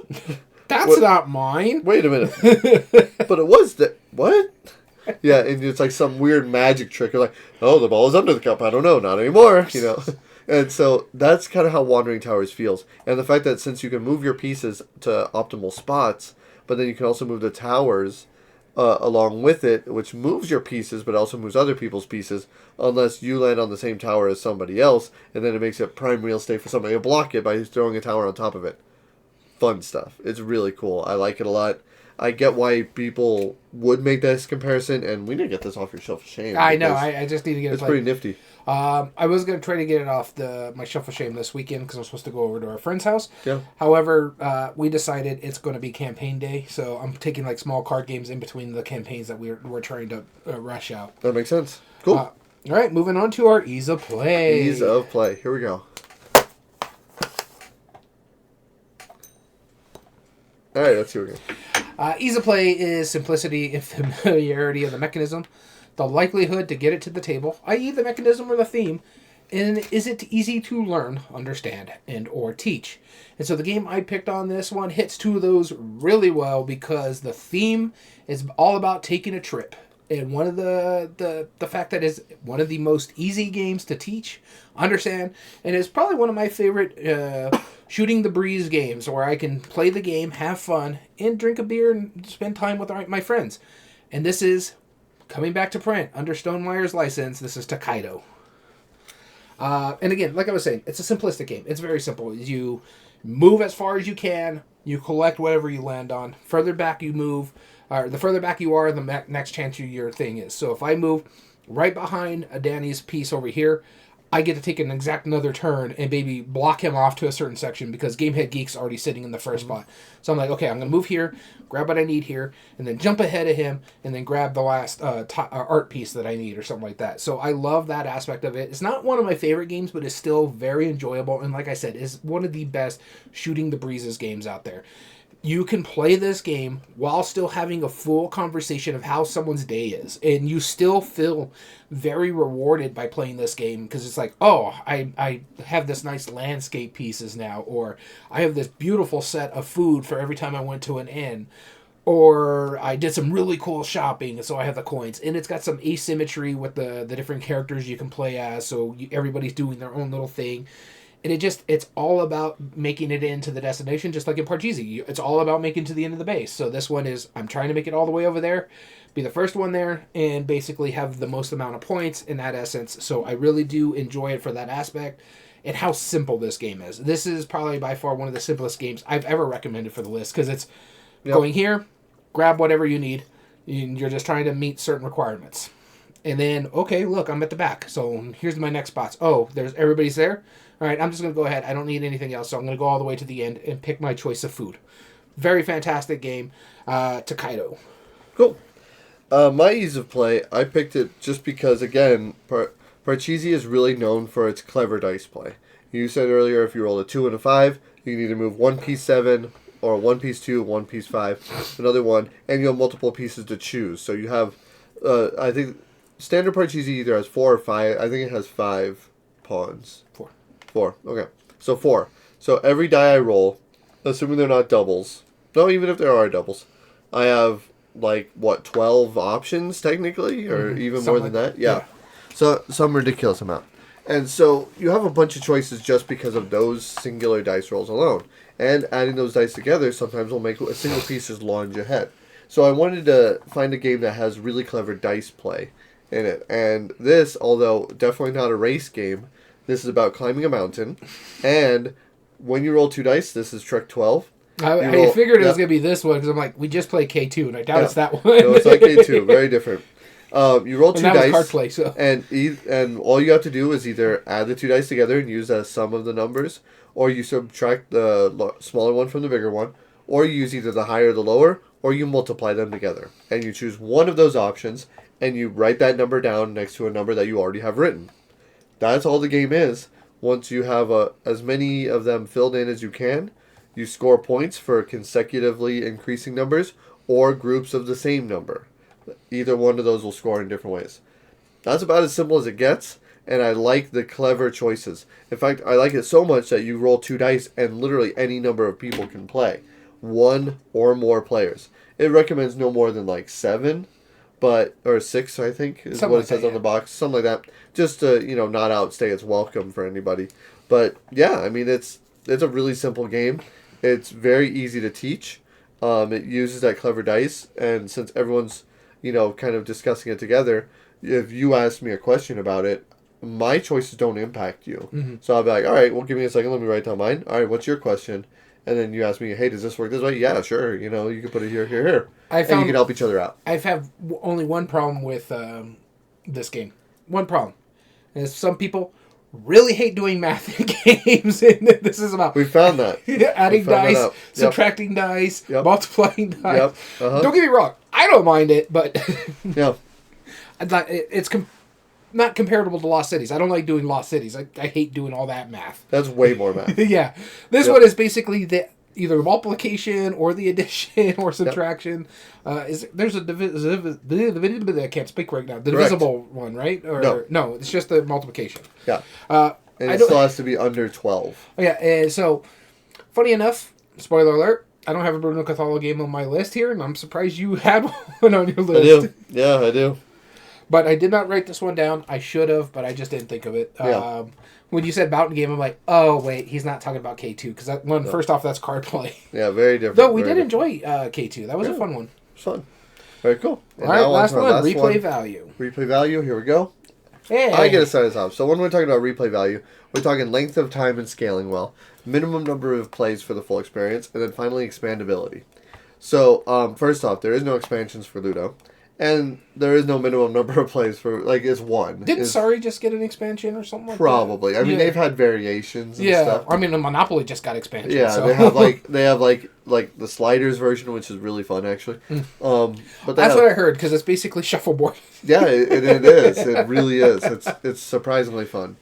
That's not mine. Wait a minute. But it was what? Yeah, and it's like some weird magic trick. You're like, oh, the ball is under the cup. I don't know. Not anymore. You know? And so that's kind of how Wandering Towers feels. And the fact that since you can move your pieces to optimal spots, but then you can also move the towers along with it, which moves your pieces, but also moves other people's pieces, unless you land on the same tower as somebody else, and then it makes it prime real estate for somebody to block it by throwing a tower on top of it. Fun stuff. It's really cool. I like it a lot. I get why people would make this comparison, and we need to get this off your shelf of shame. I know. I just need to get it. It's pretty nifty. I was going to try to get it off my shelf of shame this weekend because I'm supposed to go over to our friend's house. Yeah. However, we decided it's going to be campaign day, so I'm taking like small card games in between the campaigns that we're trying to rush out. That makes sense. Cool. All right, moving on to our ease of play. Ease of play. Here we go. All right, let's see what we go. Ease of play is simplicity and familiarity of the mechanism, the likelihood to get it to the table, i.e. the mechanism or the theme, and is it easy to learn, understand, and or teach. And so the game I picked on this one hits 2 of those really well because the theme is all about taking a trip. And one of the fact that is one of the most easy games to teach, understand, and it's probably one of my favorite shooting the breeze games where I can play the game, have fun, and drink a beer and spend time with my friends. And this is coming back to print under Stonemeyer's license. This is Takedo. And again, like I was saying, it's a simplistic game. It's very simple. You move as far as you can. You collect whatever you land on. Further back you move, the further back you are, the next chance your thing is. So if I move right behind Danny's piece over here, I get to take an exact another turn and maybe block him off to a certain section because Gamehead Geek's already sitting in the first spot. So I'm like, okay, I'm going to move here, grab what I need here, and then jump ahead of him, and then grab the last art piece that I need or something like that. So I love that aspect of it. It's not one of my favorite games, but it's still very enjoyable. And like I said, it's one of the best shooting the breezes games out there. You can play this game while still having a full conversation of how someone's day is. And you still feel very rewarded by playing this game because it's like, oh, I have this nice landscape pieces now. Or I have this beautiful set of food for every time I went to an inn. Or I did some really cool shopping, so I have the coins. And it's got some asymmetry with the different characters you can play as. So everybody's doing their own little thing. And it's all about making it into the destination, just like in Parcheesi. It's all about making it to the end of the base. So this one is, I'm trying to make it all the way over there, be the first one there, and basically have the most amount of points in that essence. So I really do enjoy it for that aspect and how simple this game is. This is probably by far one of the simplest games I've ever recommended for the list because it's going here, grab whatever you need, and you're just trying to meet certain requirements. And then, okay, look, I'm at the back. So here's my next spots. Oh, everybody's there? All right, I'm just going to go ahead. I don't need anything else, so I'm going to go all the way to the end and pick my choice of food. Very fantastic game. Takedo. Cool. My ease of play, I picked it just because, again, Parcheesi is really known for its clever dice play. You said earlier if you roll a 2 and a 5, you can either move 1 piece 7 or 1 piece 2, 1 piece 5, another one, and you have multiple pieces to choose. So you have, I think, standard Parcheesi either has 4 or 5. I think it has 5 pawns. 4. Okay. So 4. So every die I roll, assuming they're not doubles. No, even if there are doubles. I have, 12 options, technically? Or even something more than that? Yeah. So some ridiculous amount. And so you have a bunch of choices just because of those singular dice rolls alone. And adding those dice together sometimes will make a single piece just launch ahead. So I wanted to find a game that has really clever dice play in it. And this, although definitely not a race game, this is about climbing a mountain, and when you roll 2 dice, this is Trek 12. I figured it was going to be this one, because I'm like, we just played K2, and I doubt it's that one. No, it's like K2, very different. You roll 2 dice, card play, so. and all you have to do is either add the 2 dice together and use as sum of the numbers, or you subtract the smaller one from the bigger one, or you use either the higher or the lower, or you multiply them together. And you choose one of those options, and you write that number down next to a number that you already have written. That's all the game is. Once you have as many of them filled in as you can, you score points for consecutively increasing numbers or groups of the same number. Either one of those will score in different ways. That's about as simple as it gets, and I like the clever choices. In fact, I like it so much that you roll 2 dice and literally any number of people can play. 1 or more players. It recommends no more than 7. Or 6, I think, is something what it says on the box. Something like that. Just to, not outstay its welcome for anybody. But, yeah, I mean, it's a really simple game. It's very easy to teach. It uses that clever dice. And since everyone's, kind of discussing it together, if you ask me a question about it, my choices don't impact you. Mm-hmm. So I'll be like, all right, well, give me a second. Let me write down mine. All right, what's your question? And then you ask me, hey, does this work this way? Yeah, sure. You can put it here, here, here. And you can help each other out. I've had only one problem with this game. One problem. And some people really hate doing math in games. And this is about... We found that. Adding dice, subtracting dice, multiplying dice. Yep. Uh-huh. Don't get me wrong. I don't mind it, but... Yeah. It's... not comparable to Lost Cities. I don't like doing Lost Cities. I hate doing all that math. That's way more math. Yeah. This one is basically either multiplication or the addition or subtraction. There's I can't speak right now. The divisible one, right? Or no, it's just the multiplication. Yeah. And it still has to be under 12. Yeah. So, funny enough, spoiler alert, I don't have a Bruno Cathala game on my list here, and I'm surprised you had one on your list. I do. Yeah, I do. But I did not write this one down. I should have, but I just didn't think of it. Yeah. When you said Mountain Game, I'm like, oh, wait, he's not talking about K2. Because first off, that's card play. Yeah, very different. Though we did enjoy K2. That was a fun one. It was fun. Very cool. And all right, last one. Replay value. Replay value. Here we go. Hey. I get to start us off. So when we're talking about replay value, we're talking length of time and scaling well, minimum number of plays for the full experience, and then finally expandability. So first off, there is no expansions for Ludo. And there is no minimum number of plays for, like, it's one. Didn't Sorry just get an expansion or something like probably. that? I mean, they've had variations and stuff. I mean, the Monopoly just got expansion. Yeah, so. they have like the sliders version, which is really fun, actually. But that's what I heard, because it's basically shuffleboard. Yeah, it is. It really is. It's surprisingly fun.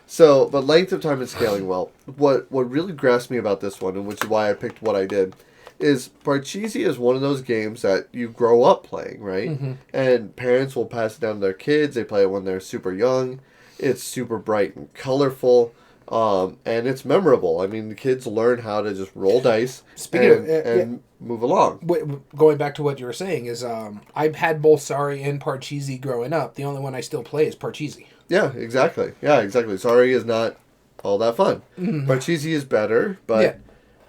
So, but length of time and scaling well. What really grasped me about this one, and which is why I picked what I did, is Parcheesi is one of those games that you grow up playing, right? Mm-hmm. And parents will pass it down to their kids. They play it when they're super young. It's super bright and colorful, and it's memorable. I mean, the kids learn how to just roll dice and move along. Going back to what you were saying is, I've had both Sorry and Parcheesi growing up. The only one I still play is Parcheesi. Yeah, exactly. Sorry is not all that fun. Mm-hmm. Parcheesi is better, but... Yeah.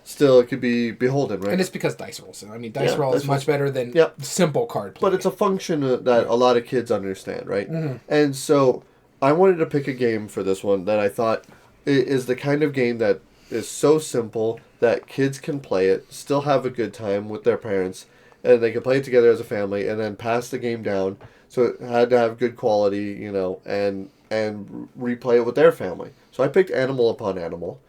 Still, it could be beholden, right? And it's because dice rolls. I mean, dice roll is much better than simple card play. But it's a function that a lot of kids understand, right? Mm-hmm. And so, I wanted to pick a game for this one that I thought is the kind of game that is so simple that kids can play it, still have a good time with their parents, and they can play it together as a family, and then pass the game down. So it had to have good quality, and replay it with their family. So I picked Animal Upon Animal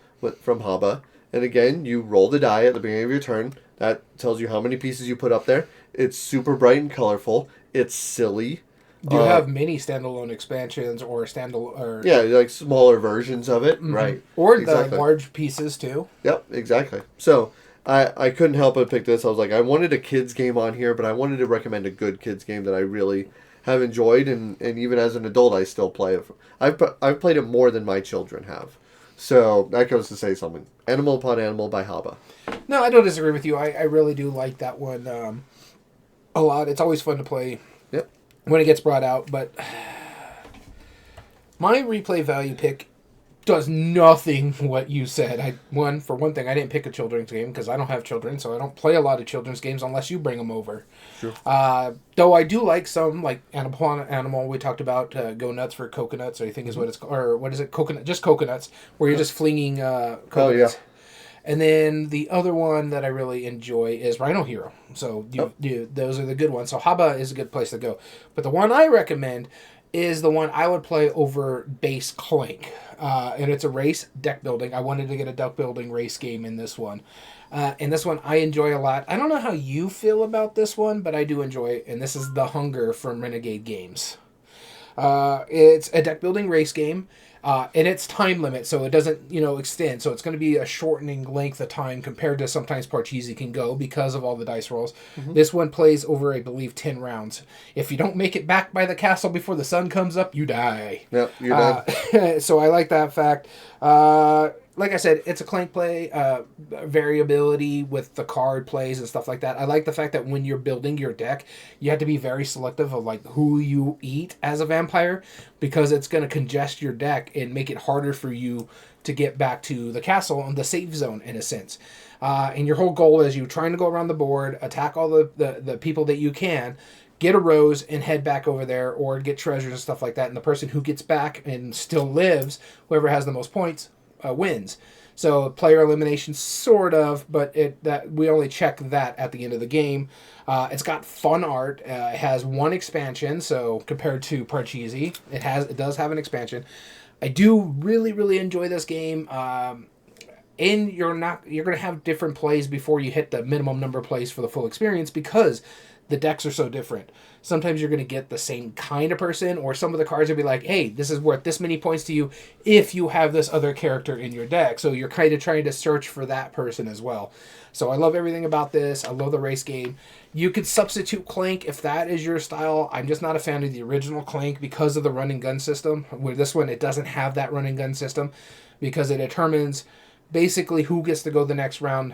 from G.A.M.E.R. And again, you roll the die at the beginning of your turn. That tells you how many pieces you put up there. It's super bright and colorful. It's silly. Do you have many standalone expansions or standalone? Yeah, like smaller versions of it, mm-hmm. Right? Or exactly. The large pieces too. Yep, exactly. So I couldn't help but pick this. I was like, I wanted a kids game on here, but I wanted to recommend a good kids game that I really have enjoyed, and even as an adult, I still play it. I've played it more than my children have. So, that goes to say something. Animal Upon Animal by G.A.M.E.R. No, I don't disagree with you. I really do like that one a lot. It's always fun to play when it gets brought out. But my replay value pick does nothing what you said. For one thing, I didn't pick a children's game because I don't have children, so I don't play a lot of children's games unless you bring them over. Sure. Though I do like some, like Animal Animal. We talked about Go Nuts for Coconuts, I think is what it's called, or what is it? Just Coconuts, where you're just flinging coconuts. Oh yeah. And then the other one that I really enjoy is Rhino Hero. So those are the good ones. So G.A.M.E.R. is a good place to go. But the one I recommend is the one I would play over base Clank. And it's a race deck building. I wanted to get a deck building race game in this one. And this one I enjoy a lot. I don't know how you feel about this one, but I do enjoy it. And this is The Hunger from Renegade Games. It's a deck building race game. And it's time limit, so it doesn't, extend. So it's going to be a shortening length of time compared to sometimes Parcheesi can go because of all the dice rolls. Mm-hmm. This one plays over, I believe, 10 rounds. If you don't make it back by the castle before the sun comes up, you die. Yep, you're dead. So I like that fact. Like I said, it's a Clank play, variability with the card plays and stuff like that. I like the fact that when you're building your deck, you have to be very selective of like who you eat as a vampire, because it's going to congest your deck and make it harder for you to get back to the castle and the safe zone in a sense. And your whole goal is you're trying to go around the board, attack all the people that you can, get a rose and head back over there, or get treasures and stuff like that. And the person who gets back and still lives, whoever has the most points, wins. So player elimination, sort of, but we only check that at the end of the game. It's got fun art. It has one expansion, so compared to Parcheesi, it does have an expansion. I do really, really enjoy this game. And you're going to have different plays before you hit the minimum number of plays for the full experience, because the decks are so different. Sometimes you're going to get the same kind of person, or some of the cards will be like, hey, this is worth this many points to you if you have this other character in your deck. So you're kind of trying to search for that person as well. So I love everything about this. I love the race game. You could substitute Clank if that is your style. I'm just not a fan of the original Clank because of the run and gun system. With this one, it doesn't have that run and gun system because it determines basically who gets to go the next round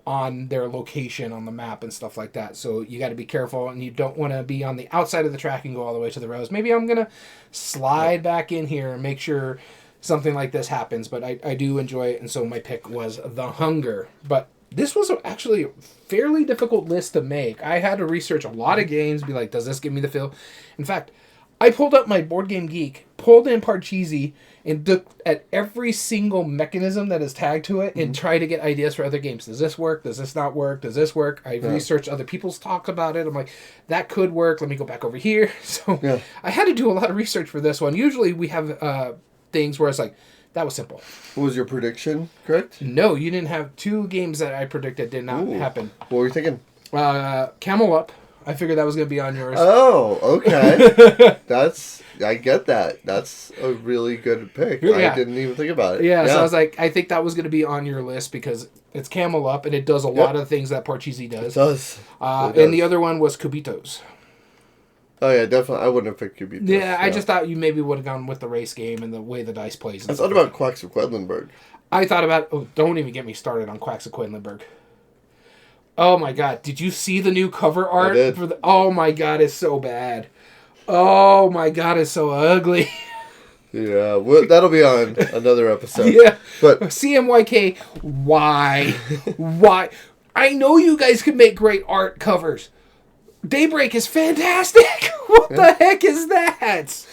on their location on the map and stuff like that. So you got to be careful, and you don't want to be on the outside of the track and go all the way to the rows. Maybe I'm going to slide back in here and make sure something like this happens, but I do enjoy it, and so my pick was The Hunger. But this was actually a fairly difficult list to make. I had to research a lot of games, be like, does this give me the feel? In fact, I pulled up my Board Game Geek, pulled in Parcheesi, and looked at every single mechanism that is tagged to it and tried to get ideas for other games. Does this work? Does this not work? Does this work? I researched other people's talk about it. I'm like, that could work. Let me go back over here. So I had to do a lot of research for this one. Usually we have things where it's like, that was simple. Was your prediction correct? No, you didn't have 2 games that I predicted did not happen. What were you thinking? Camel Up. I figured that was going to be on yours. Oh, okay. I get that. That's a really good pick. Yeah. I didn't even think about it. Yeah, so I was like, I think that was going to be on your list because it's Camel Up and it does a lot of things that Parcheesi does. It does. And the other one was Cubitos. Oh, yeah, definitely. I wouldn't have picked Cubitos. Yeah, I just thought you maybe would have gone with the race game and the way the dice plays. I thought about Quacks of Quedlinburg. I thought about... Oh, don't even get me started on Quacks of Quedlinburg. Oh my god, did you see the new cover art? I did. Oh my god, it's so bad. Oh my god, it's so ugly. Yeah, that'll be on another episode. Yeah, but CMYK, why? Why? I know you guys can make great art covers. Daybreak is fantastic. What the heck is that?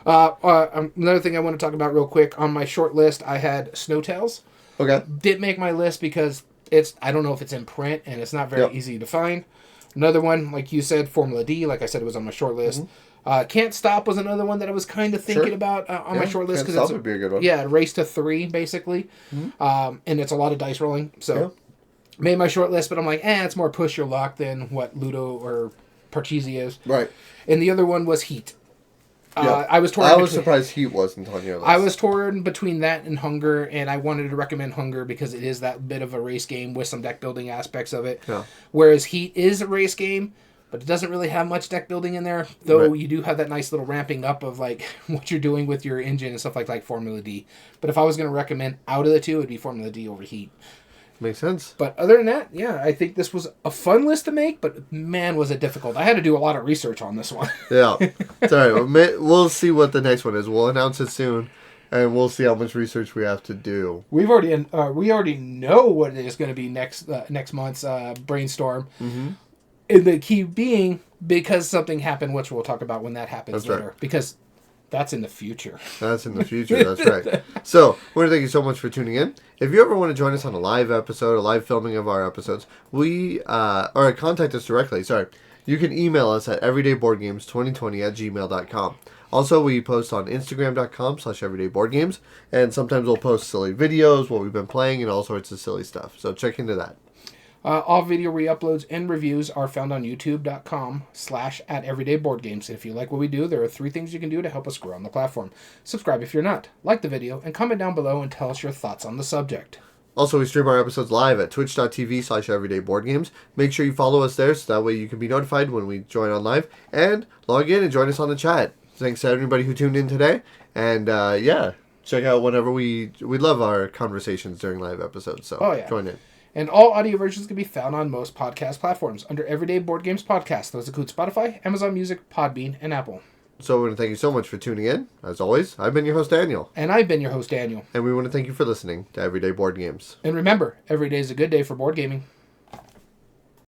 Another thing I want to talk about real quick. On my short list, I had Snowtails. Okay. Didn't make my list because I don't know if it's in print and it's not very easy to find. Another one, like you said, Formula D. Like I said, it was on my short list. Can't Stop was another one that I was kind of thinking about on my short list. Can't Stop would be a good one. Yeah, race to 3, basically. And it's a lot of dice rolling. So made my short list, but I'm like, it's more push your luck than what Ludo or Parcheesi is. Right. And the other one was Heat. I was surprised Heat wasn't on your list. I was torn between that and Hunger, and I wanted to recommend Hunger because it is that bit of a race game with some deck building aspects of it. Yeah. Whereas Heat is a race game, but it doesn't really have much deck building in there. Though you do have that nice little ramping up of like what you're doing with your engine and stuff like Formula D. But if I was going to recommend out of the two, it'd be Formula D over Heat. Makes sense. But other than that, I think this was a fun list to make, but man, was it difficult. I had to do a lot of research on this one. Yeah. It's all right. We'll see what the next one is. We'll announce it soon, and we'll see how much research we have to do. We already know what it is going to be next month's brainstorm. And the key being, because something happened, which we'll talk about when that happens later. Right. Because that's in the future. That's in the future. That's right. So, I want to thank you so much for tuning in. If you ever want to join us on a live episode, a live filming of our episodes, or contact us directly. Sorry, you can email us at everydayboardgames2020@gmail.com. Also, we post on Instagram.com/everydayboardgames, and sometimes we'll post silly videos, what we've been playing, and all sorts of silly stuff. So check into that. All video re-uploads and reviews are found on youtube.com/@everydayboardgames. If you like what we do, there are 3 things you can do to help us grow on the platform. Subscribe if you're not, like the video, and comment down below and tell us your thoughts on the subject. Also, we stream our episodes live at twitch.tv/everydayboardgames. Make sure you follow us there so that way you can be notified when we join on live. And log in and join us on the chat. Thanks to everybody who tuned in today. And check out whenever we love our conversations during live episodes. So join in. And all audio versions can be found on most podcast platforms under Everyday Board Games Podcast. Those include Spotify, Amazon Music, Podbean, and Apple. So we want to thank you so much for tuning in. As always, I've been your host, Daniel. And I've been your host, Daniel. And we want to thank you for listening to Everyday Board Games. And remember, every day is a good day for board gaming.